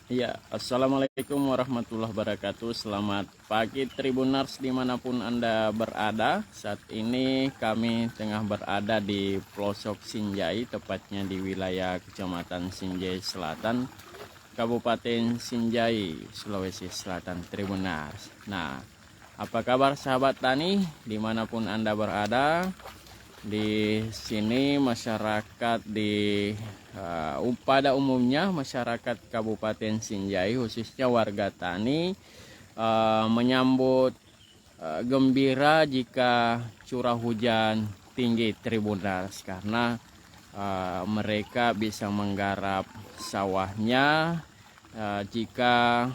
Ya, Assalamualaikum warahmatullahi wabarakatuh. Selamat pagi Tribuners dimanapun Anda berada. Saat ini kami tengah berada di pelosok Sinjai, tepatnya di wilayah Kecamatan Sinjai Selatan, Kabupaten Sinjai, Sulawesi Selatan, Tribuners. Nah, apa kabar sahabat tani dimanapun Anda berada? Di sini masyarakat pada umumnya masyarakat Kabupaten Sinjai, khususnya warga tani, menyambut gembira jika curah hujan tinggi Tribuners, karena mereka bisa menggarap sawahnya jika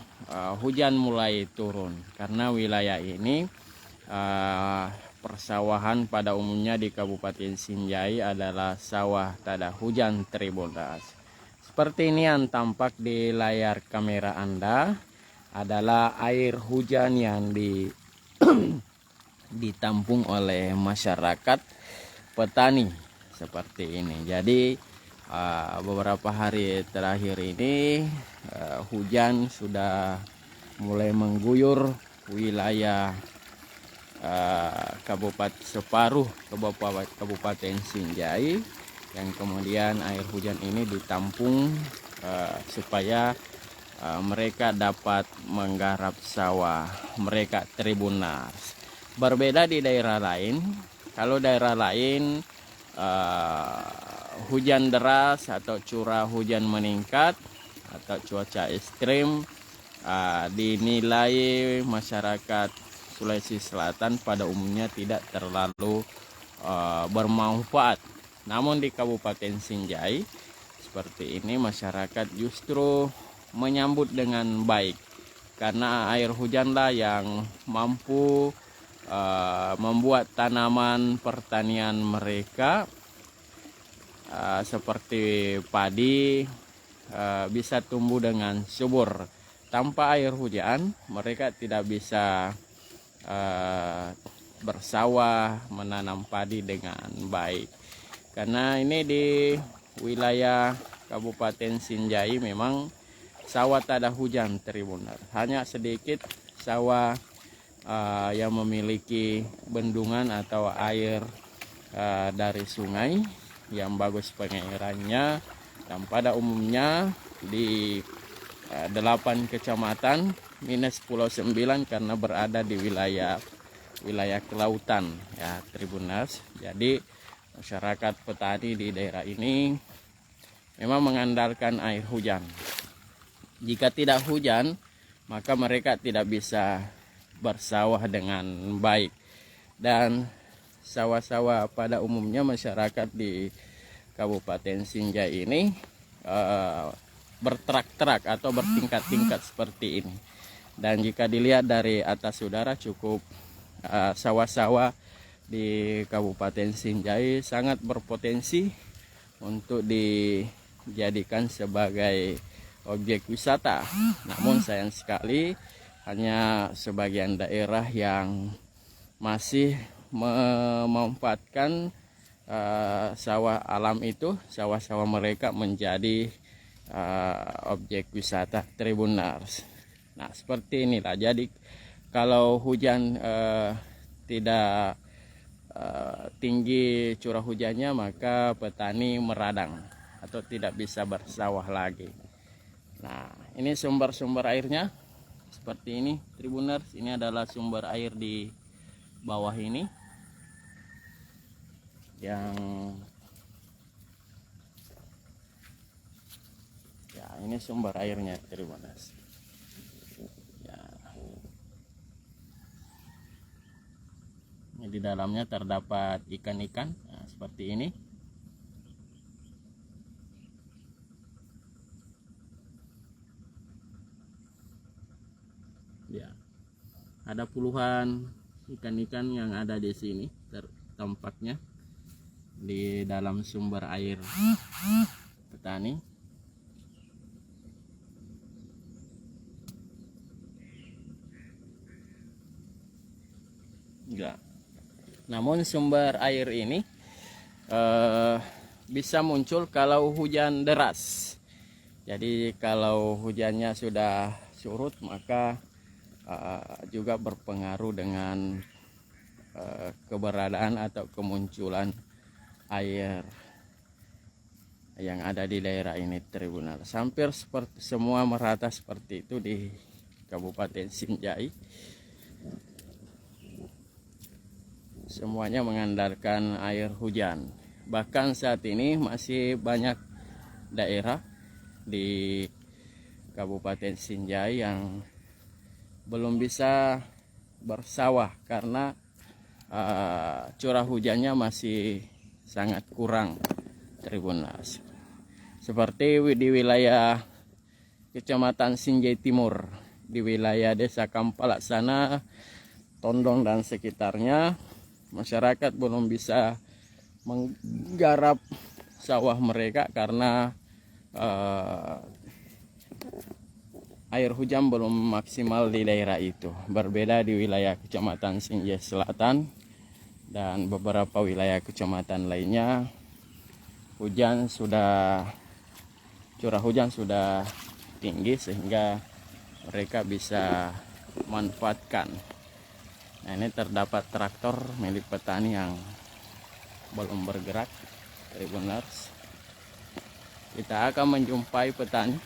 hujan mulai turun, karena wilayah ini persawahan pada umumnya di Kabupaten Sinjai adalah sawah tada hujan Tribuners. Seperti ini yang tampak di layar kamera Anda adalah air hujan yang ditampung oleh masyarakat petani seperti ini. Jadi beberapa hari terakhir ini hujan sudah mulai mengguyur wilayah separuh Kabupaten Sinjai, yang kemudian air hujan ini ditampung supaya mereka dapat menggarap sawah mereka Tribuners. Berbeda di daerah lain, kalau daerah lain hujan deras atau curah hujan meningkat atau cuaca ekstrim dinilai masyarakat Sulawesi Selatan pada umumnya tidak terlalu bermanfaat. Namun di Kabupaten Sinjai seperti ini masyarakat justru menyambut dengan baik, karena air hujanlah yang mampu membuat tanaman pertanian mereka seperti padi bisa tumbuh dengan subur. Tanpa air hujan mereka tidak bisa bersawah, menanam padi dengan baik. Karena ini di wilayah Kabupaten Sinjai memang sawah tak ada hujan Tribuners. Hanya sedikit sawah yang memiliki bendungan atau air dari sungai yang bagus pengairannya, dan pada umumnya di 8 kecamatan minus Pulau 9 karena berada di wilayah kelautan ya Tribuners. Jadi masyarakat petani di daerah ini memang mengandalkan air hujan. Jika tidak hujan, maka mereka tidak bisa bersawah dengan baik, dan sawah-sawah pada umumnya masyarakat di Kabupaten Sinjai ini berterak-terak atau bertingkat-tingkat seperti ini. Dan jika dilihat dari atas udara, cukup sawah-sawah di Kabupaten Sinjai sangat berpotensi untuk dijadikan sebagai objek wisata. Namun sayang sekali hanya sebagian daerah yang masih memanfaatkan sawah alam itu, sawah-sawah mereka menjadi objek wisata Tribuners. Nah, seperti inilah. Jadi kalau hujan tidak tinggi curah hujannya, maka petani meradang atau tidak bisa bersawah lagi. Nah, ini sumber-sumber airnya seperti ini Tribuners. Ini adalah sumber air di bawah ini yang ini sumber airnya Tribuners. Ya. Ini di dalamnya terdapat ikan-ikan seperti ini. Ya. Ada puluhan ikan-ikan yang ada di sini tampaknya di dalam sumber air petani. Enggak. Namun sumber air ini bisa muncul kalau hujan deras. Jadi kalau hujannya sudah surut maka juga berpengaruh dengan keberadaan atau kemunculan air yang ada di daerah ini Tribunal. Hampir seperti semua merata seperti itu di Kabupaten Sinjai. Semuanya mengandalkan air hujan. Bahkan saat ini masih banyak daerah di Kabupaten Sinjai yang belum bisa bersawah karena curah hujannya masih sangat kurang Tribunas. Seperti di wilayah Kecamatan Sinjai Timur, di wilayah Desa Kampalaksana, Tondong dan sekitarnya, masyarakat belum bisa menggarap sawah mereka karena air hujan belum maksimal di daerah itu. Berbeda di wilayah Kecamatan Sinjai Selatan dan beberapa wilayah kecamatan lainnya, curah hujan sudah tinggi sehingga mereka bisa manfaatkan. Nah, ini terdapat traktor milik petani yang belum bergerak Tribuners. Kita akan menjumpai petani.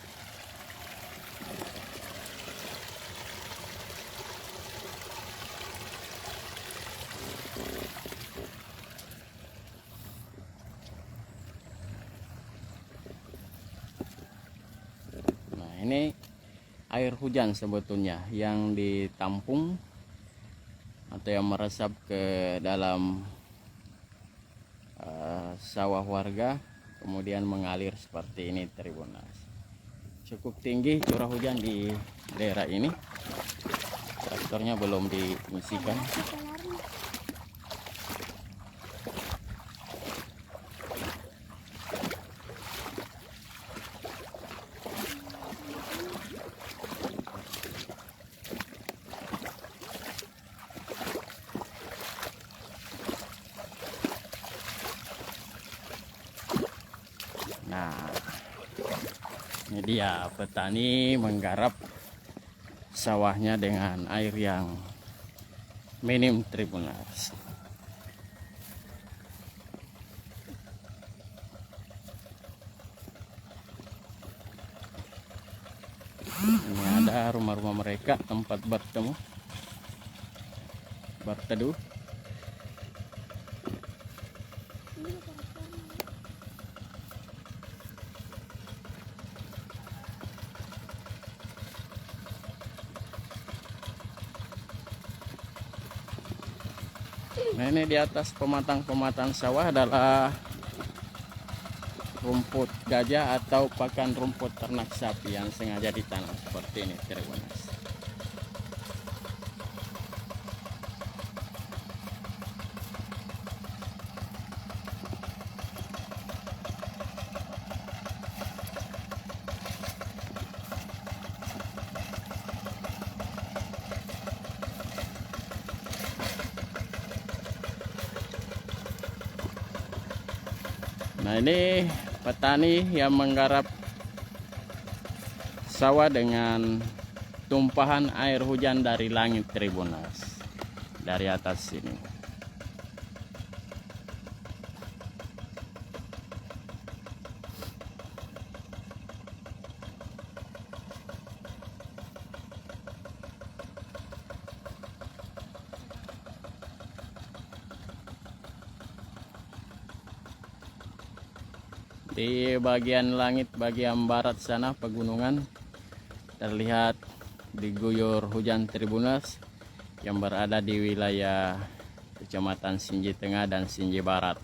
Nah, ini air hujan sebetulnya yang ditampung atau yang meresap ke dalam sawah warga, kemudian mengalir seperti ini Tribunas. Cukup tinggi curah hujan di daerah ini. Traktornya belum diungsikan. Nah, ini dia petani menggarap sawahnya dengan air yang minim Tribuners. Ini ada rumah-rumah mereka, tempat berteduh. Nah, ini di atas pematang-pematang sawah adalah rumput gajah atau pakan rumput ternak sapi yang sengaja ditanam seperti ini Tribuners. Nah, ini petani yang menggarap sawah dengan tumpahan air hujan dari langit Tribuners, dari atas sini. Di bagian langit bagian barat sana pegunungan terlihat diguyur hujan Tribuners yang berada di wilayah Kecamatan Sinjai Tengah dan Sinjai Barat.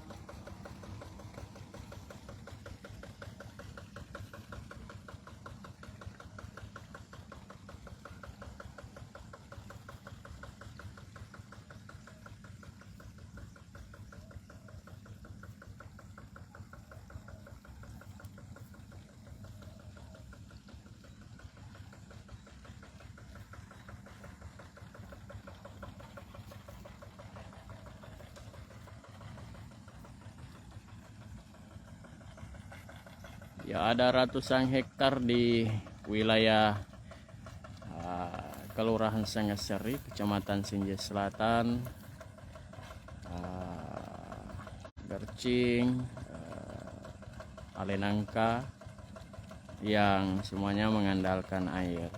Ya, ada ratusan hektar di wilayah Kelurahan Sangasari, Kecamatan Sinjai Selatan, Gercing, Alenangka, yang semuanya mengandalkan air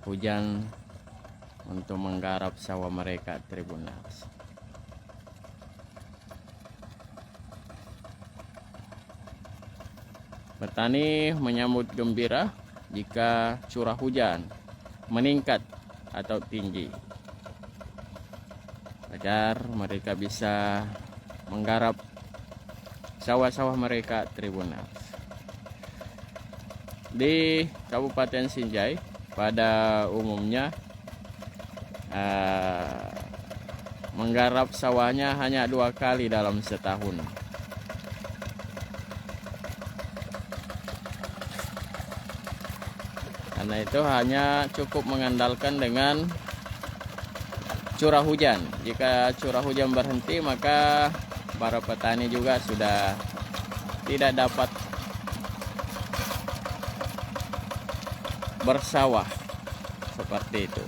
hujan untuk menggarap sawah mereka, Tribuners. Petani menyambut gembira jika curah hujan meningkat atau tinggi, agar mereka bisa menggarap sawah-sawah mereka, Tribuners. Di Kabupaten Sinjai pada umumnya menggarap sawahnya hanya 2 kali dalam setahun. Karena itu hanya cukup mengandalkan dengan curah hujan. Jika curah hujan berhenti, maka para petani juga sudah tidak dapat bersawah seperti itu.